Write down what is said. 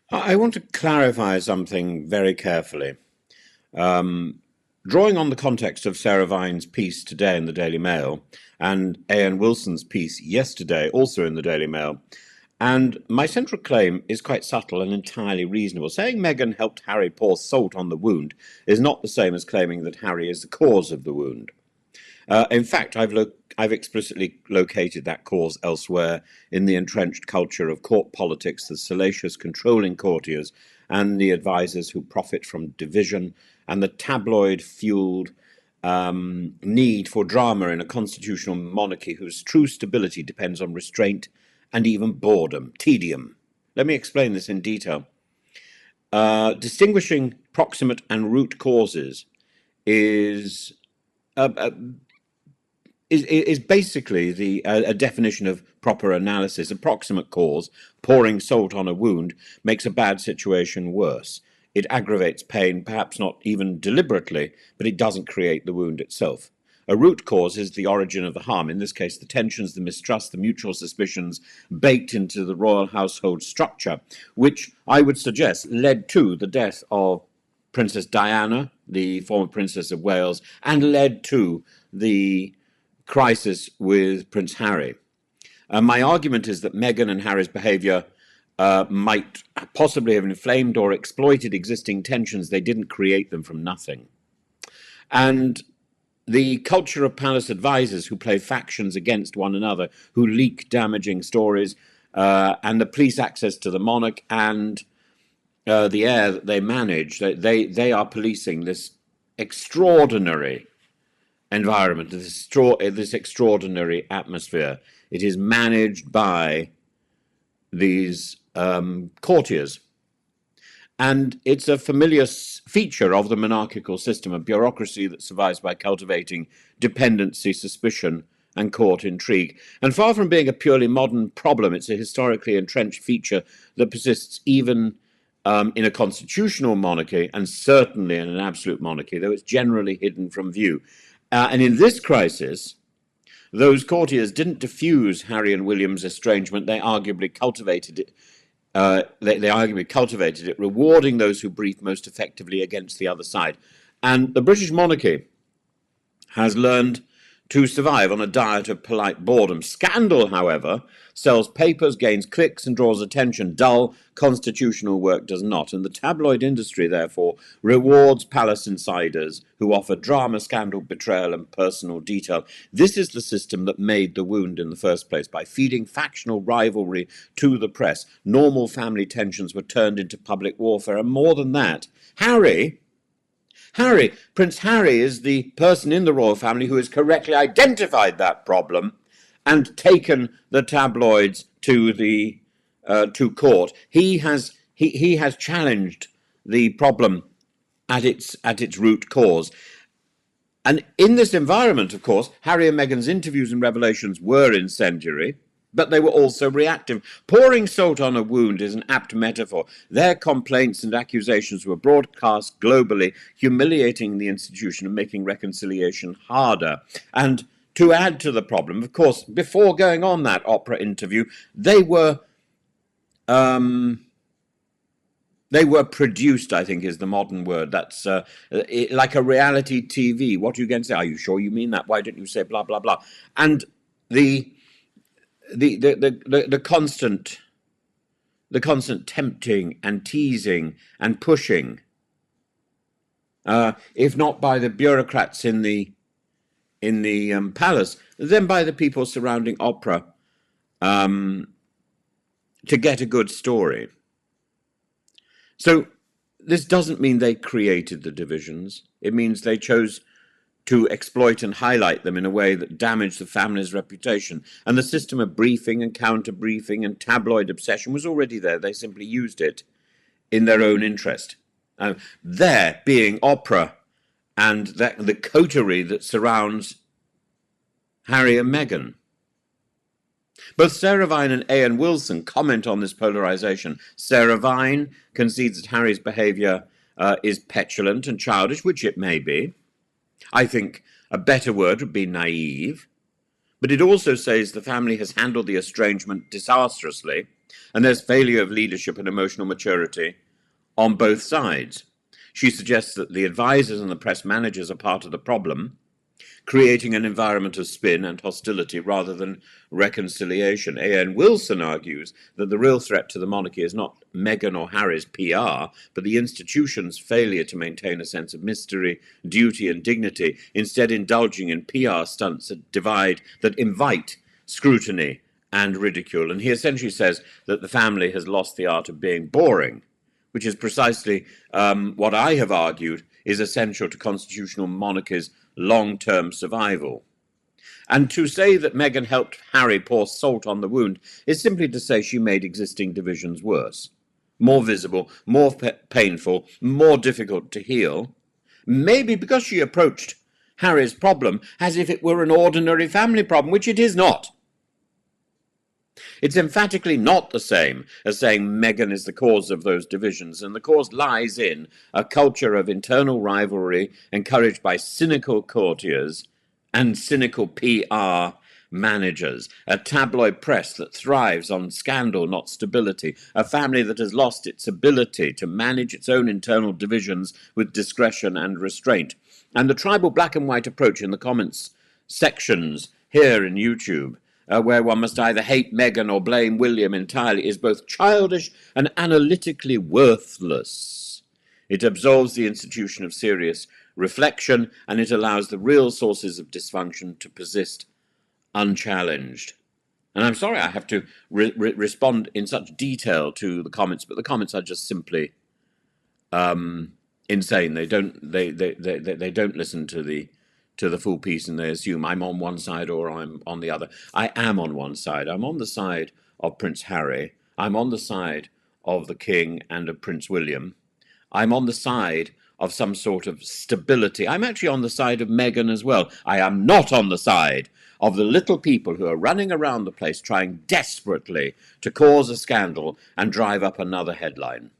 I want to clarify something very carefully. Drawing on the context of Sarah Vine's piece today in the Daily Mail and Ian Wilson's piece yesterday, also in the Daily Mail, and my central claim is quite subtle and entirely reasonable. Saying Meghan helped Harry pour salt on the wound is not the same as claiming that Harry is the cause of the wound. In fact, I've explicitly located that cause elsewhere in the entrenched culture of court politics, the salacious controlling courtiers and the advisors who profit from division, and the tabloid-fueled need for drama in a constitutional monarchy whose true stability depends on restraint and even boredom, tedium. Let me explain this in detail. Distinguishing proximate and root causes is basically a definition of proper analysis. A proximate cause, pouring salt on a wound, makes a bad situation worse. It aggravates pain, perhaps not even deliberately, but it doesn't create the wound itself. A root cause is the origin of the harm, in this case the tensions, the mistrust, the mutual suspicions baked into the royal household structure, which I would suggest led to the death of Princess Diana, the former Princess of Wales, and led to the crisis with Prince Harry. My argument is that Meghan and Harry's behaviour might possibly have inflamed or exploited existing tensions. They didn't create them from nothing. And the culture of palace advisors who play factions against one another, who leak damaging stories, and the police access to the monarch and the heir that they manage, they are policing this extraordinary environment, this extraordinary atmosphere. It is managed by these courtiers. And it's a familiar feature of the monarchical system, a bureaucracy that survives by cultivating dependency, suspicion, and court intrigue. And far from being a purely modern problem, it's a historically entrenched feature that persists even in a constitutional monarchy, and certainly in an absolute monarchy, though it's generally hidden from view. And in this crisis, those courtiers didn't diffuse Harry and William's estrangement, they arguably cultivated it. They arguably cultivated it, rewarding those who breathed most effectively against the other side. And the British monarchy has learned to survive on a diet of polite boredom. Scandal, however, sells papers, gains clicks, and draws attention. Dull constitutional work does not. And the tabloid industry, therefore, rewards palace insiders who offer drama, scandal, betrayal, and personal detail. This is the system that made the wound in the first place. By feeding factional rivalry to the press, normal family tensions were turned into public warfare. And more than that, Prince Harry is the person in the royal family who has correctly identified that problem and taken the tabloids to the to court. He has challenged the problem at its root cause. And in this environment, of course, Harry and Meghan's interviews and revelations were incendiary, but they were also reactive. Pouring salt on a wound is an apt metaphor. Their complaints and accusations were broadcast globally, humiliating the institution and making reconciliation harder. And to add to the problem, of course, before going on that opera interview, they were produced, I think is the modern word. That's like a reality TV. What are you going to say? Are you sure you mean that? Why don't you say blah, blah, blah? And the constant tempting and teasing and pushing, if not by the bureaucrats in the palace, then by the people surrounding opera, to get a good story. So this doesn't mean they created the divisions. It means they chose to exploit and highlight them in a way that damaged the family's reputation. And the system of briefing and counter-briefing and tabloid obsession was already there. They simply used it in their own interest. There being opera and the coterie that surrounds Harry and Meghan. Both Sarah Vine and Ian Wilson comment on this polarization. Sarah Vine concedes that Harry's behavior is petulant and childish, which it may be. I think a better word would be naive. But it also says the family has handled the estrangement disastrously. And there's failure of leadership and emotional maturity on both sides. She suggests that the advisors and the press managers are part of the problem, creating an environment of spin and hostility rather than reconciliation. A.N. Wilson argues that the real threat to the monarchy is not Meghan or Harry's PR, but the institution's failure to maintain a sense of mystery, duty, and dignity, instead indulging in PR stunts that invite scrutiny and ridicule. And he essentially says that the family has lost the art of being boring, which is precisely what I have argued is essential to constitutional monarchies' long-term survival. And to say that Meghan helped Harry pour salt on the wound is simply to say she made existing divisions worse, more visible, more painful, more difficult to heal, maybe because she approached Harry's problem as if it were an ordinary family problem, which it is not. It's emphatically not the same as saying Meghan is the cause of those divisions, and the cause lies in a culture of internal rivalry encouraged by cynical courtiers and cynical PR managers, a tabloid press that thrives on scandal, not stability, a family that has lost its ability to manage its own internal divisions with discretion and restraint. And the tribal black and white approach in the comments sections here in YouTube, where one must either hate Meghan or blame William entirely, is both childish and analytically worthless. It absolves the institution of serious reflection, and it allows the real sources of dysfunction to persist unchallenged. And I'm sorry I have to respond in such detail to the comments, but the comments are just simply insane. They don't listen to the full piece, and they assume I'm on one side or I'm on the other. I am on one side. I'm on the side of Prince Harry. I'm on the side of the King and of Prince William. I'm on the side of some sort of stability. I'm actually on the side of Meghan as well. I am not on the side of the little people who are running around the place trying desperately to cause a scandal and drive up another headline.